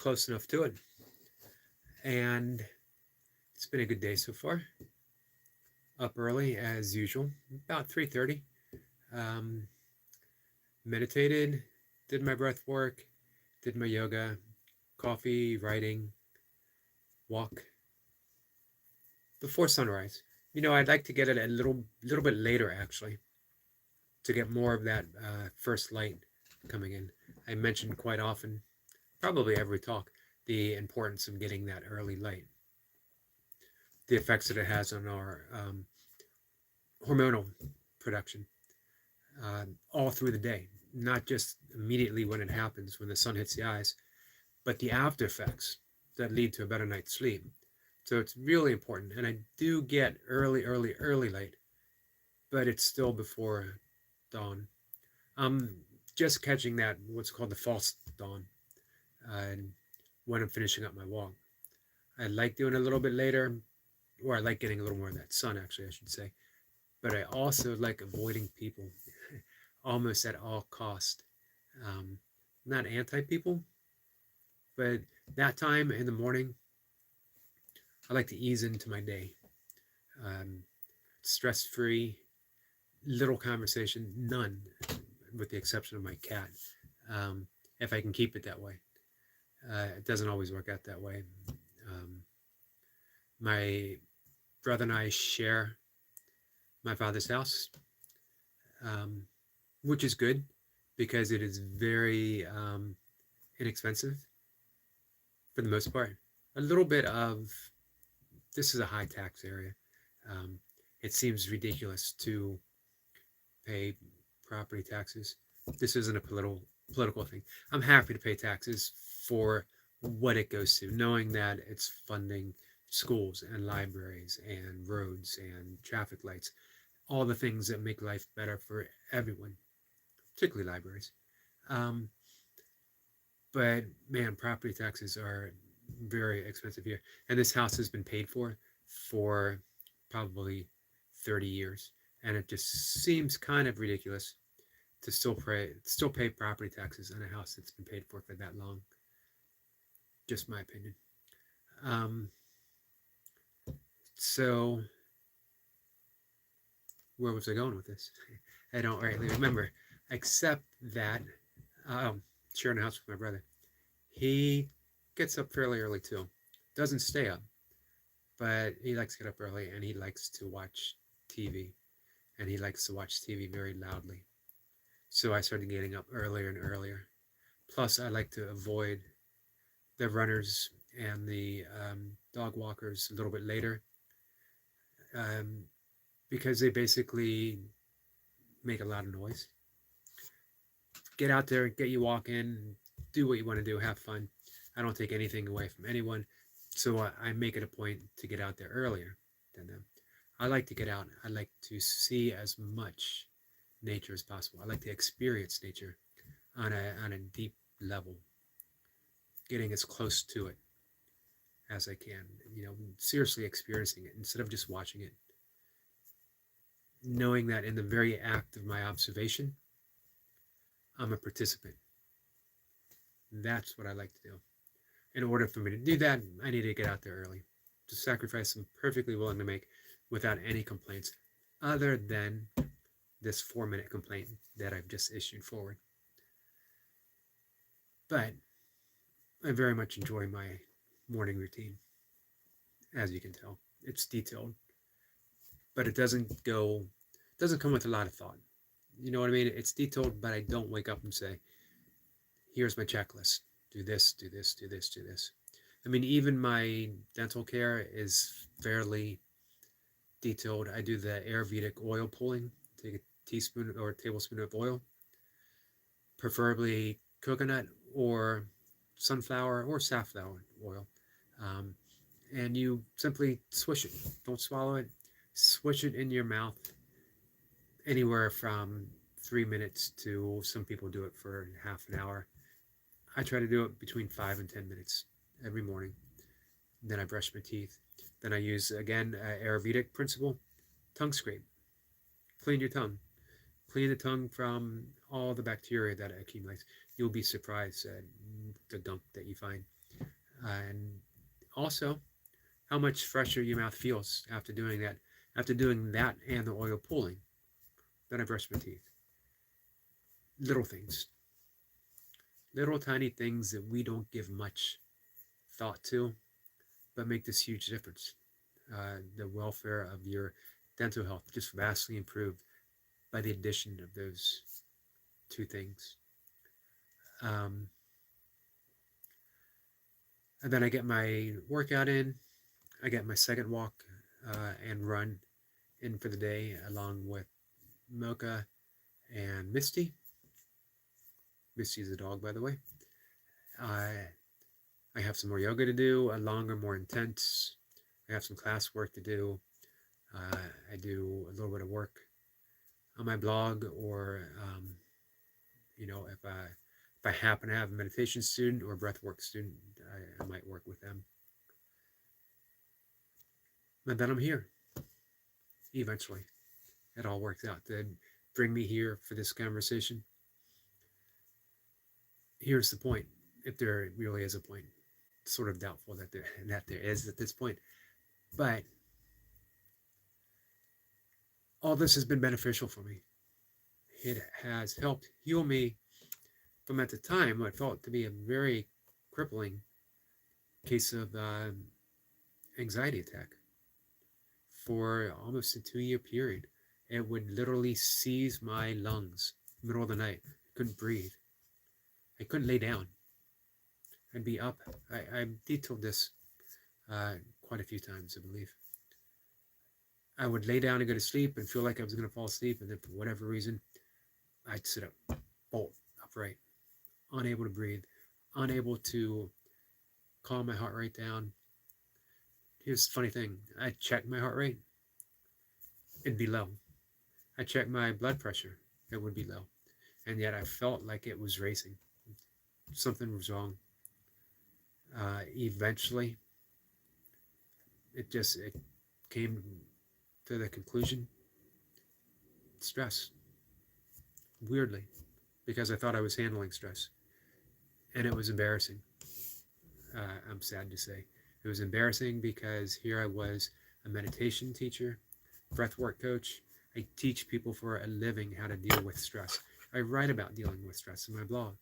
close enough to it. And it's been a good day so far. Up early as usual, about 3:30. Um, Meditated, did my breath work, did my yoga, coffee, writing, walk before sunrise. I'd like to get it a little bit later actually to get more of that first light coming in. I mentioned quite often, probably every talk, the importance of getting that early light, the effects that it has on our hormonal production all through the day, not just immediately when it happens, when the sun hits the eyes, but the after effects that lead to a better night's sleep. So it's really important. And I do get early light, but it's still before dawn. I'm just catching that, what's called the false dawn, uh, when I'm finishing up my walk. I like doing it a little bit later, or I like getting a little more of that sun, actually, I should say. But I also like avoiding people almost at all cost. Um, Not anti people, but that time in the morning, I like to ease into my day. Um, Stress free, little conversation, none, with the exception of my cat. If I can keep it that way, it doesn't always work out that way. Um, my brother and I share my father's house, um, which is good because it is very inexpensive for the most part. A little bit of this is a high tax area. Um, it seems ridiculous to pay property taxes. This isn't a political thing. I'm happy to pay taxes for what it goes to, knowing that it's funding schools and libraries and roads and traffic lights, all the things that make life better for everyone, particularly libraries. Um, but man, property taxes are very expensive here, and this house has been paid for probably 30 years, and it just seems kind of ridiculous to still pay property taxes on a house that's been paid for that long. Just my opinion. Um, so where was I going with this? I don't rightly remember, except that sharing a house with my brother. He gets up fairly early too. Doesn't stay up, but he likes to get up early and he likes to watch TV. And he likes to watch TV very loudly. So I started getting up earlier and earlier. Plus, I like to avoid the runners and the dog walkers a little bit later, um, because they basically make a lot of noise. Get out there, get you walking, do what you want to do, have fun. I don't take anything away from anyone, so I make it a point to get out there earlier than them. I like to get out. I like to see as much nature as possible. I like to experience nature on a deep level, getting as close to it as I can. Seriously experiencing it instead of just watching it. Knowing that in the very act of my observation, I'm a participant. That's what I like to do. In order for me to do that, I need to get out there early. The sacrifice I'm perfectly willing to make without any complaints, other than this 4-minute complaint that I've just issued forward. But I very much enjoy my morning routine, as you can tell. It's detailed, but it doesn't come with a lot of thought. You know what I mean? It's detailed, but I don't wake up and say, here's my checklist. Do this, do this, do this, do this. I mean, even my dental care is fairly detailed. I do the Ayurvedic oil pulling. Take a teaspoon or a tablespoon of oil, preferably coconut or sunflower or safflower oil. Um, and you simply swish it. Don't swallow it. Swish it in your mouth anywhere from 3 minutes to some people do it for half an hour. I try to do it between 5 and 10 minutes every morning. Then I brush my teeth. Then I use again Ayurvedic principle, tongue scrape. Clean your tongue. Clean the tongue from all the bacteria that accumulates. You'll be surprised at the gunk that you find. And also, how much fresher your mouth feels after doing that. After doing that and the oil pulling, then I brush my teeth. Little things, little tiny things that we don't give much thought to, but make this huge difference. The welfare of your dental health just vastly improved by the addition of those two things. Um, and then I get my workout in. I get my second walk and run in for the day, along with Mocha and Misty. Misty is a dog, by the way. I have some more yoga to do, a longer, more intense. I have some class work to do. I do a little bit of work on my blog, or if I happen to have a meditation student or a breathwork student, I might work with them. And then I'm here. Eventually, it all works out to bring me here for this conversation. Here's the point, if there really is a point. Sort of doubtful that there is at this point, but all this has been beneficial for me. It has helped heal me from, at the time, what felt to be a very crippling case of anxiety attack for almost a 2-year period. It would literally seize my lungs middle of the night. I couldn't breathe. I couldn't lay down. I'd be up. I detailed this quite a few times, I believe. I would lay down and go to sleep and feel like I was going to fall asleep, and then for whatever reason, I'd sit up, bolt upright, unable to breathe, unable to calm my heart rate down. Here's the funny thing: I'd check my heart rate, it'd be low. I'd check my blood pressure, it would be low, and yet I felt like it was racing. Something was wrong. Eventually, it came to the conclusion: stress. Weirdly, because I thought I was handling stress, and it was embarrassing. I'm sad to say. It was embarrassing because here I was, a meditation teacher, breathwork coach. I teach people for a living how to deal with stress. I write about dealing with stress in my blog.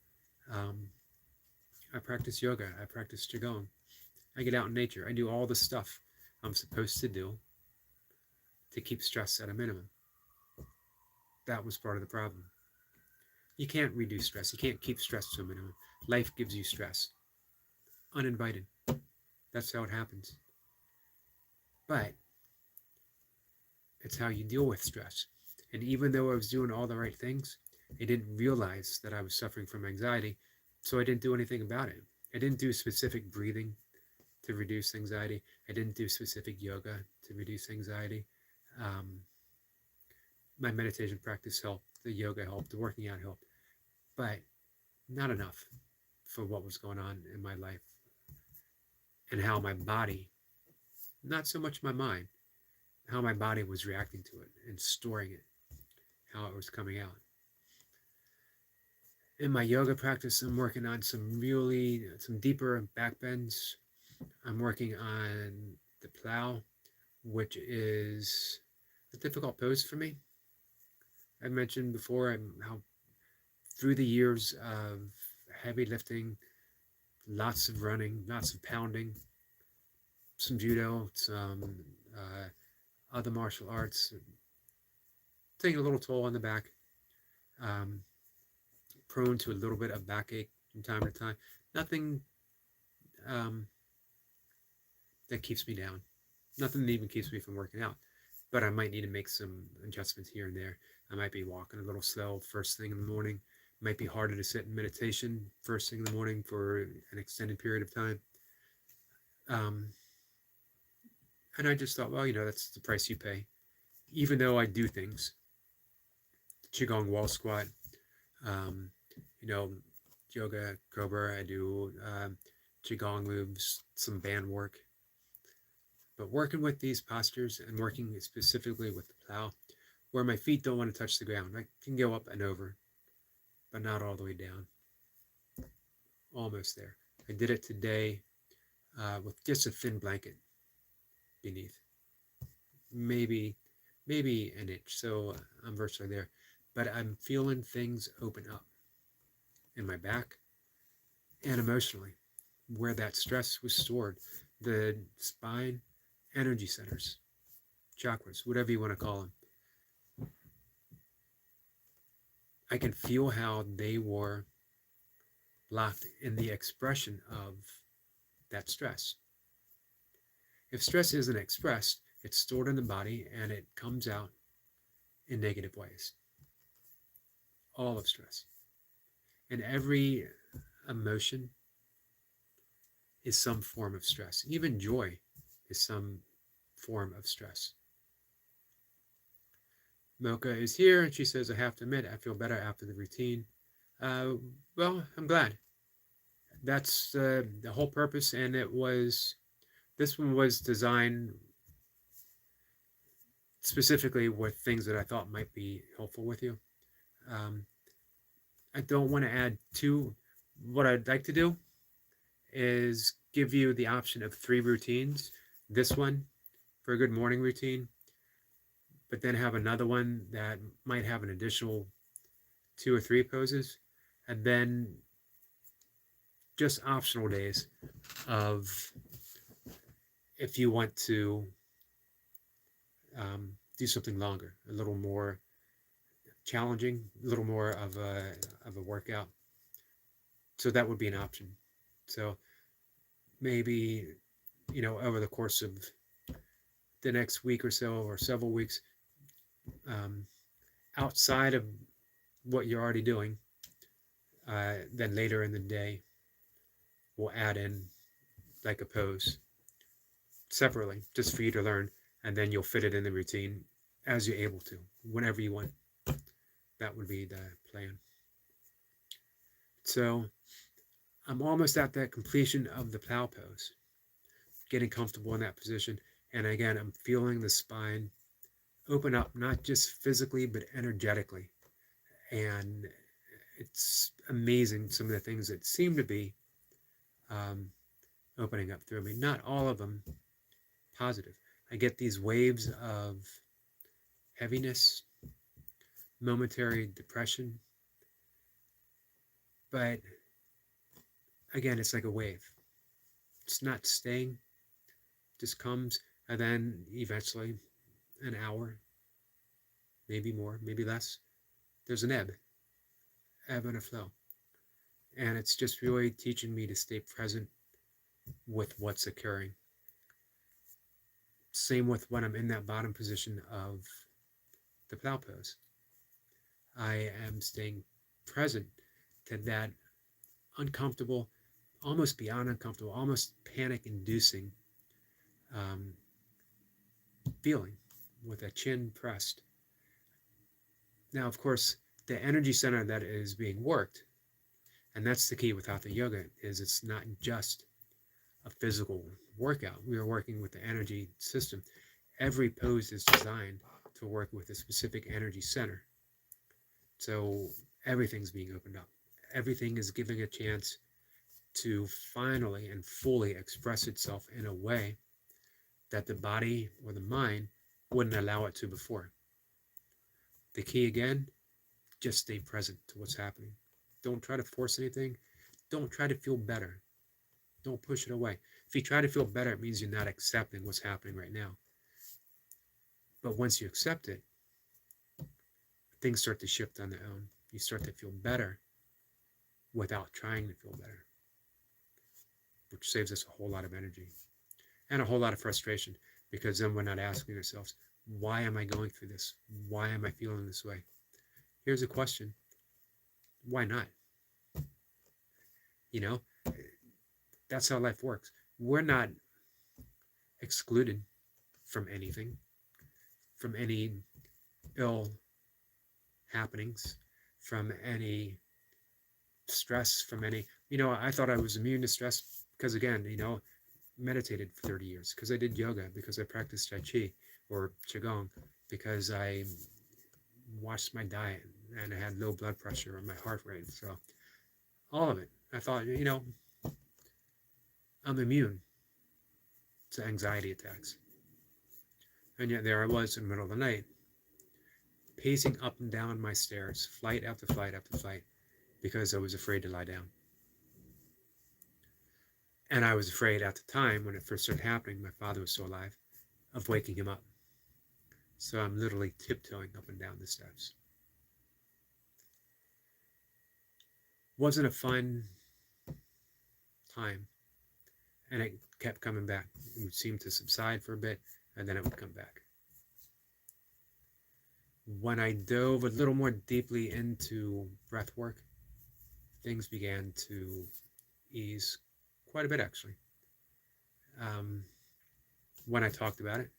I practice yoga. I practice Qigong. I get out in nature. I do all the stuff I'm supposed to do to keep stress at a minimum. That was part of the problem. You can't reduce stress. You can't keep stress to a minimum. Life gives you stress. Uninvited. That's how it happens. But it's how you deal with stress. And even though I was doing all the right things, I didn't realize that I was suffering from anxiety, so I didn't do anything about it. I didn't do specific breathing to reduce anxiety. I didn't do specific yoga to reduce anxiety. My meditation practice helped, the yoga helped, the working out helped, but not enough for what was going on in my life and how my body, not so much my mind, how my body was reacting to it and storing it, how it was coming out. In my yoga practice, I'm working on some deeper back bends. I'm working on the plow, which is a difficult pose for me. I mentioned before how through the years of heavy lifting, lots of running, lots of pounding, some judo, some other martial arts, taking a little toll on the back, prone to a little bit of backache from time to time. Nothing that keeps me down. Nothing that even keeps me from working out. But I might need to make some adjustments here and there. I might be walking a little slow first thing in the morning. It might be harder to sit in meditation first thing in the morning for an extended period of time. And I just thought, well, that's the price you pay. Even though I do things, Qigong wall squat, yoga, cobra, I do Qigong moves, some band work. But working with these postures and working specifically with the plow, where my feet don't want to touch the ground, I can go up and over, but not all the way down. Almost there. I did it today with just a thin blanket beneath, maybe an inch. So I'm virtually there, but I'm feeling things open up in my back and emotionally, where that stress was stored, the spine, energy centers, chakras, whatever you want to call them. I can feel how they were blocked in the expression of that stress. If stress isn't expressed, it's stored in the body and it comes out in negative ways. All of stress. And every emotion is some form of stress. Even joy is some form of stress. Mocha is here and she says, I have to admit, I feel better after the routine. Well, I'm glad. That's the whole purpose. And this one was designed specifically with things that I thought might be helpful with you. I don't want to add to what I'd like to do is give you the option of 3 routines. This one for a good morning routine, but then have another one that might have an additional 2 or 3 poses, and then just optional days of if you want to do something longer, a little more challenging, a little more of a workout. So that would be an option. So maybe, over the course of the next week or so, or several weeks, outside of what you're already doing, then later in the day, we'll add in like a pose separately, just for you to learn, and then you'll fit it in the routine as you're able to, whenever you want. That would be the plan. So I'm almost at that completion of the plow pose, getting comfortable in that position. And again, I'm feeling the spine open up, not just physically, but energetically. And it's amazing some of the things that seem to be opening up through me. Not all of them positive. I get these waves of heaviness, momentary depression. But again, it's like a wave. It's not staying, it just comes, and then eventually, an hour, maybe more, maybe less, there's an ebb and a flow. And it's just really teaching me to stay present with what's occurring. Same with when I'm in that bottom position of the plow pose. I am staying present to that uncomfortable, almost beyond uncomfortable, almost panic-inducing feeling with a chin pressed. Now, of course, the energy center that is being worked, and that's the key with Hatha Yoga, is it's not just a physical workout. We are working with the energy system. Every pose is designed to work with a specific energy center. So everything's being opened up. Everything is giving a chance to finally and fully express itself in a way that the body or the mind wouldn't allow it to before. The key again, just stay present to what's happening. Don't try to force anything. Don't try to feel better. Don't push it away. If you try to feel better, it means you're not accepting what's happening right now. But once you accept it, things start to shift on their own. You start to feel better without trying to feel better, which saves us a whole lot of energy and a whole lot of frustration, because then we're not asking ourselves, why am I going through this? Why am I feeling this way? Here's a question. Why not? That's how life works. We're not excluded from anything, from any ill happenings, from any stress, from any, I thought I was immune to stress because, again, meditated for 30 years, because I did yoga, because I practiced Tai Chi or Qigong, because I watched my diet and I had low blood pressure and my heart rate. So all of it, I thought, I'm immune. to anxiety attacks. And yet there I was in the middle of the night, pacing up and down my stairs, flight after flight after flight, because I was afraid to lie down. And I was afraid at the time, when it first started happening, my father was still alive, of waking him up. So I'm literally tiptoeing up and down the steps. Wasn't a fun time, and it kept coming back. It would seem to subside for a bit, and then it would come back. When I dove a little more deeply into breath work, things began to ease quite a bit, actually. When I talked about it,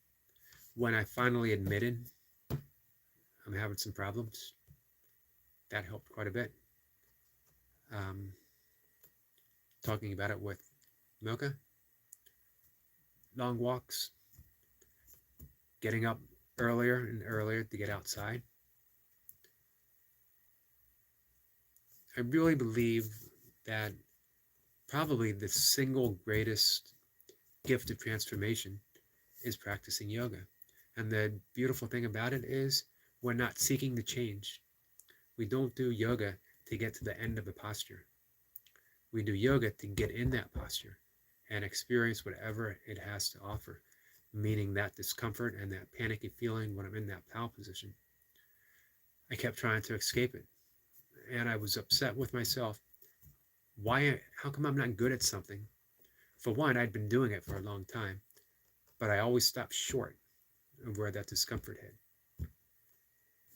when I finally admitted I'm having some problems, that helped quite a bit. Talking about it with Milka, long walks, getting up earlier and earlier to get outside. I really believe that probably the single greatest gift of transformation is practicing yoga. And the beautiful thing about it is we're not seeking to change. We don't do yoga to get to the end of a posture. We do yoga to get in that posture and experience whatever it has to offer, meaning that discomfort and that panicky feeling when I'm in that plow position. I kept trying to escape it, and I was upset with myself. How come I'm not good at something? For one, I'd been doing it for a long time, but I always stopped short of where that discomfort hit.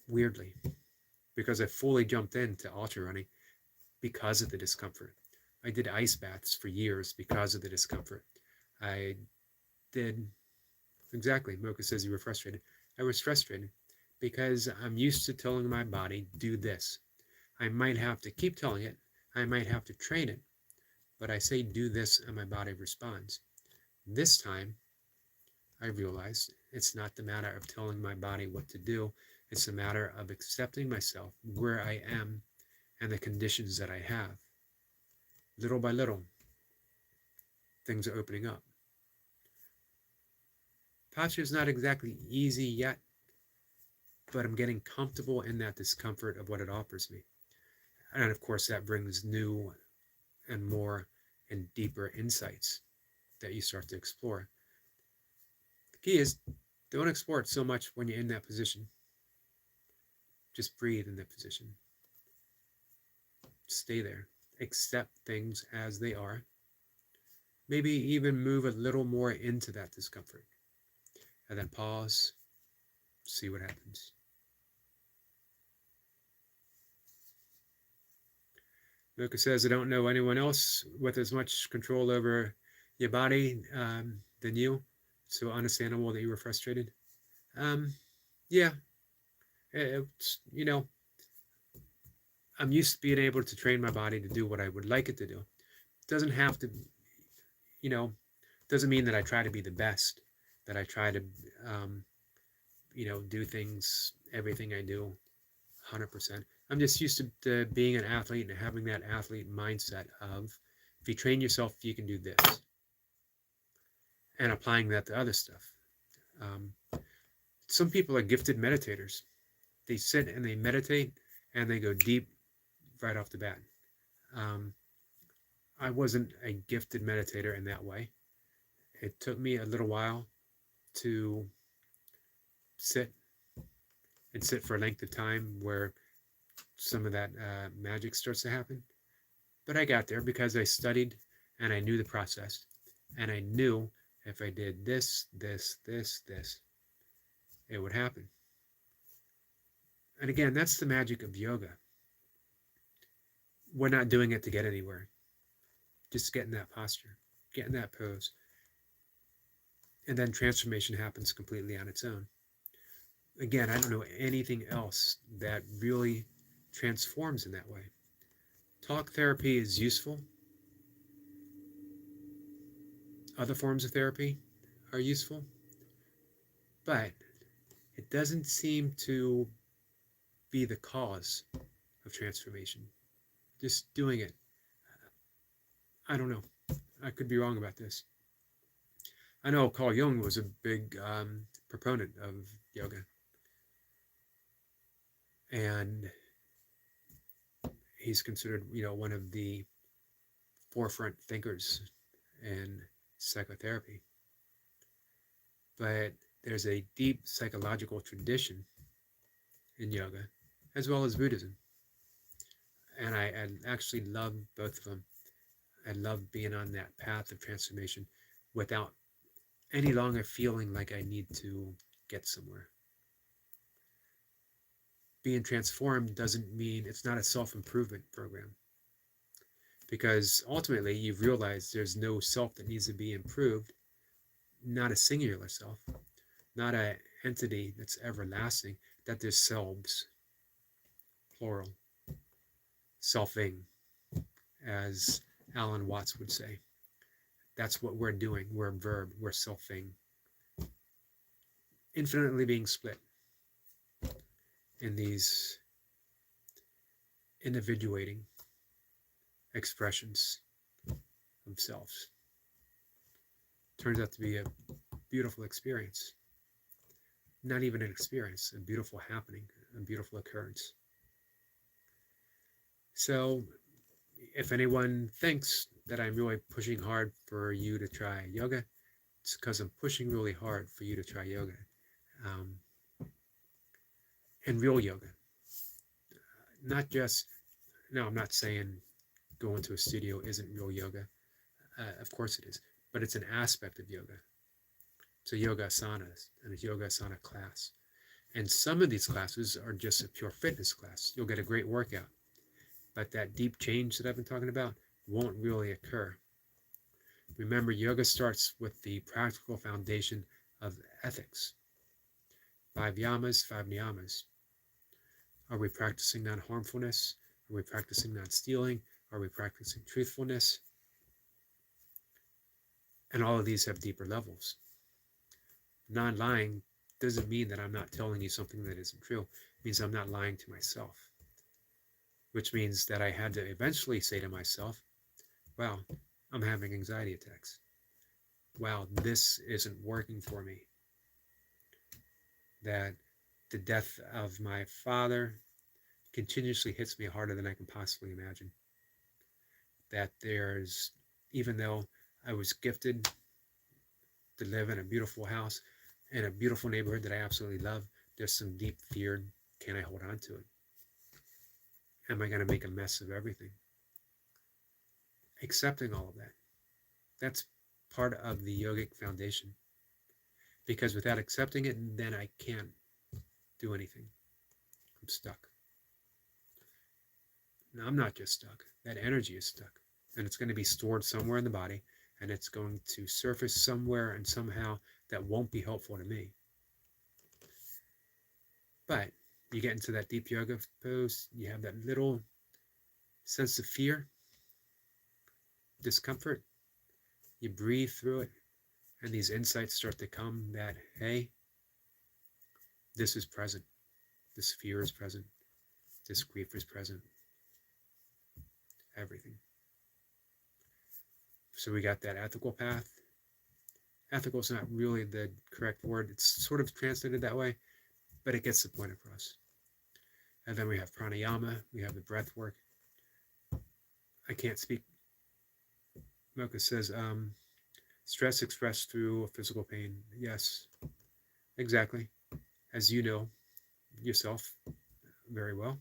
Weirdly, because I fully jumped into ultra running because of the discomfort. I did ice baths for years because of the discomfort. I did, exactly, Mocha says you were frustrated. I was frustrated because I'm used to telling my body, do this. I might have to keep telling it, I might have to train it, but I say do this and my body responds. This time, I realized it's not the matter of telling my body what to do, it's a matter of accepting myself where I am and the conditions that I have. Little by little, things are opening up. Posture is not exactly easy yet, but I'm getting comfortable in that discomfort of what it offers me. And of course, that brings new and more and deeper insights that you start to explore. The key is, don't explore it so much when you're in that position. Just breathe in that position. Stay there. Accept things as they are. Maybe even move a little more into that discomfort. And then pause, see what happens. Mocha says, I don't know anyone else with as much control over your body than you. So understandable that you were frustrated. Yeah, it's, I'm used to being able to train my body to do what I would like it to do. It doesn't have to, doesn't mean that I try to be the best, that I try to, do things, everything I do, 100%. I'm just used to being an athlete and having that athlete mindset of, if you train yourself, you can do this. And applying that to other stuff. Some people are gifted meditators. They sit and they meditate and they go deep right off the bat. I wasn't a gifted meditator in that way. It took me a little while to sit for a length of time where some of that magic starts to happen. But I got there because I studied and I knew the process. And I knew if I did this, it would happen. And again, that's the magic of yoga. We're not doing it to get anywhere. Just get in that posture, get in that pose. And then transformation happens completely on its own. Again, I don't know anything else that really transforms in that way. Talk therapy is useful. Other forms of therapy are useful. But it doesn't seem to be the cause of transformation. Just doing it. I don't know. I could be wrong about this. I know Carl Jung was a big proponent of yoga, and he's considered, one of the forefront thinkers in psychotherapy. But there's a deep psychological tradition in yoga, as well as Buddhism, and I actually love both of them. I love being on that path of transformation without any longer feeling like I need to get somewhere. Being transformed doesn't mean it's not a self-improvement program, because ultimately you've realized there's no self that needs to be improved, not a singular self, not an entity that's everlasting, that there's selves, plural, selfing, as Alan Watts would say. That's what we're doing. We're a verb, we're selfing, infinitely being split in these individuating expressions of selves. Turns out to be a beautiful experience. Not even an experience, a beautiful happening, a beautiful occurrence. So, if anyone thinks that I'm really pushing hard for you to try yoga, it's because I'm pushing really hard for you to try yoga. And real yoga. Not just, no, I'm not saying going to a studio isn't real yoga. Of course it is, but it's an aspect of yoga. It's a yoga asana and a yoga asana class. And some of these classes are just a pure fitness class. You'll get a great workout, but that deep change that I've been talking about won't really occur. Remember, yoga starts with the practical foundation of ethics. 5 yamas, 5 niyamas. Are we practicing non-harmfulness? Are we practicing non-stealing? Are we practicing truthfulness? And all of these have deeper levels. Non-lying doesn't mean that I'm not telling you something that isn't true. It means I'm not lying to myself. Which means that I had to eventually say to myself, wow, I'm having anxiety attacks. Wow, this isn't working for me. That the death of my father continuously hits me harder than I can possibly imagine. That there's, even though I was gifted to live in a beautiful house in a beautiful neighborhood that I absolutely love, there's some deep fear. Can I hold on to it? Am I going to make a mess of everything? Accepting all of that. That's part of the yogic foundation. Because without accepting it, then I can't do anything. I'm stuck. Now, I'm not just stuck. That energy is stuck. And it's going to be stored somewhere in the body, and it's going to surface somewhere and somehow that won't be helpful to me. But you get into that deep yoga pose, you have that little sense of fear, discomfort, you breathe through it, and these insights start to come that, hey, this is present. This fear is present. This grief is present. Everything. So we got that ethical path. Ethical is not really the correct word. It's sort of translated that way, but it gets the point across. And then we have pranayama. We have the breath work. I can't speak. Mocha says, stress expressed through physical pain. Yes, exactly. As you know yourself very well.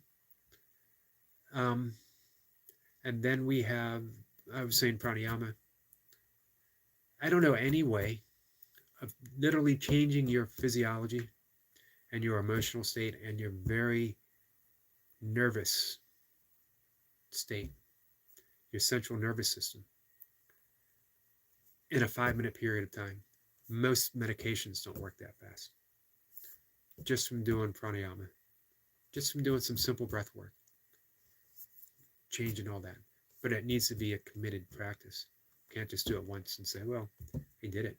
And then we have, I was saying pranayama. I don't know any way of literally changing your physiology and your emotional state and your very nervous state, your central nervous system, in a 5-minute period of time. Most medications don't work that fast. Just from doing pranayama, just from doing some simple breath work, changing all that. But it needs to be a committed practice. You can't just do it once and say, well, I did it.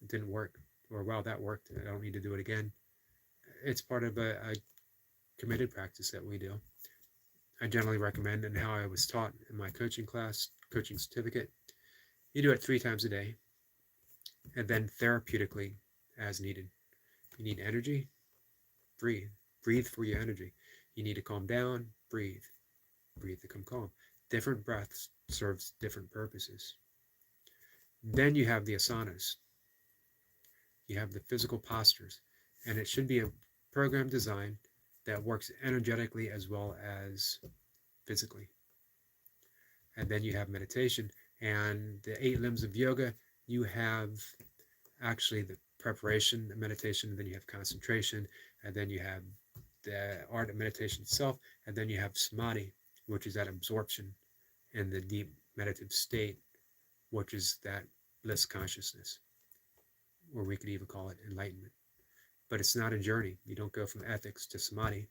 It didn't work. Or, wow, that worked. I don't need to do it again. It's part of a committed practice that we do. I generally recommend, and how I was taught in my coaching class, coaching certificate, you do it 3 times a day. and then therapeutically as needed. You need energy, breathe. Breathe for your energy. You need to calm down, breathe. Breathe to come calm. Different breaths serves different purposes. Then you have the asanas. You have the physical postures, and it should be a program design that works energetically as well as physically. And then you have meditation and the 8 limbs of yoga. You have actually the preparation, the meditation, and then you have concentration, and then you have the art of meditation itself, and then you have samadhi, which is that absorption in the deep meditative state, which is that bliss consciousness, or we could even call it enlightenment. But it's not a journey. You don't go from ethics to samadhi.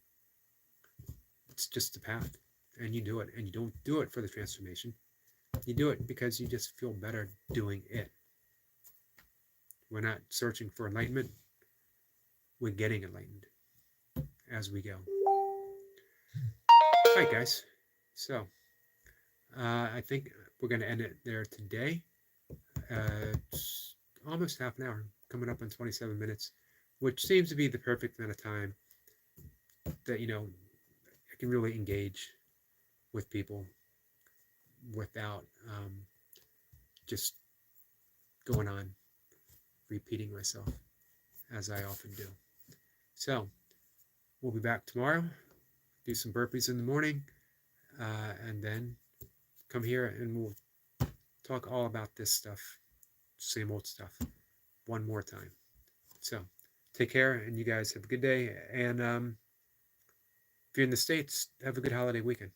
It's just a path, and you do it, and you don't do it for the transformation. You do it because you just feel better doing it. We're not searching for enlightenment. We're getting enlightened as we go. All right, guys. So I think we're going to end it there today. It's almost half an hour, coming up on 27 minutes, which seems to be the perfect amount of time that, I can really engage with people without just going on repeating myself as I often do. So we'll be back tomorrow, do some burpees in the morning, and then come here and we'll talk all about this stuff, same old stuff, one more time. So take care, and you guys have a good day. And if you're in the States, have a good holiday weekend.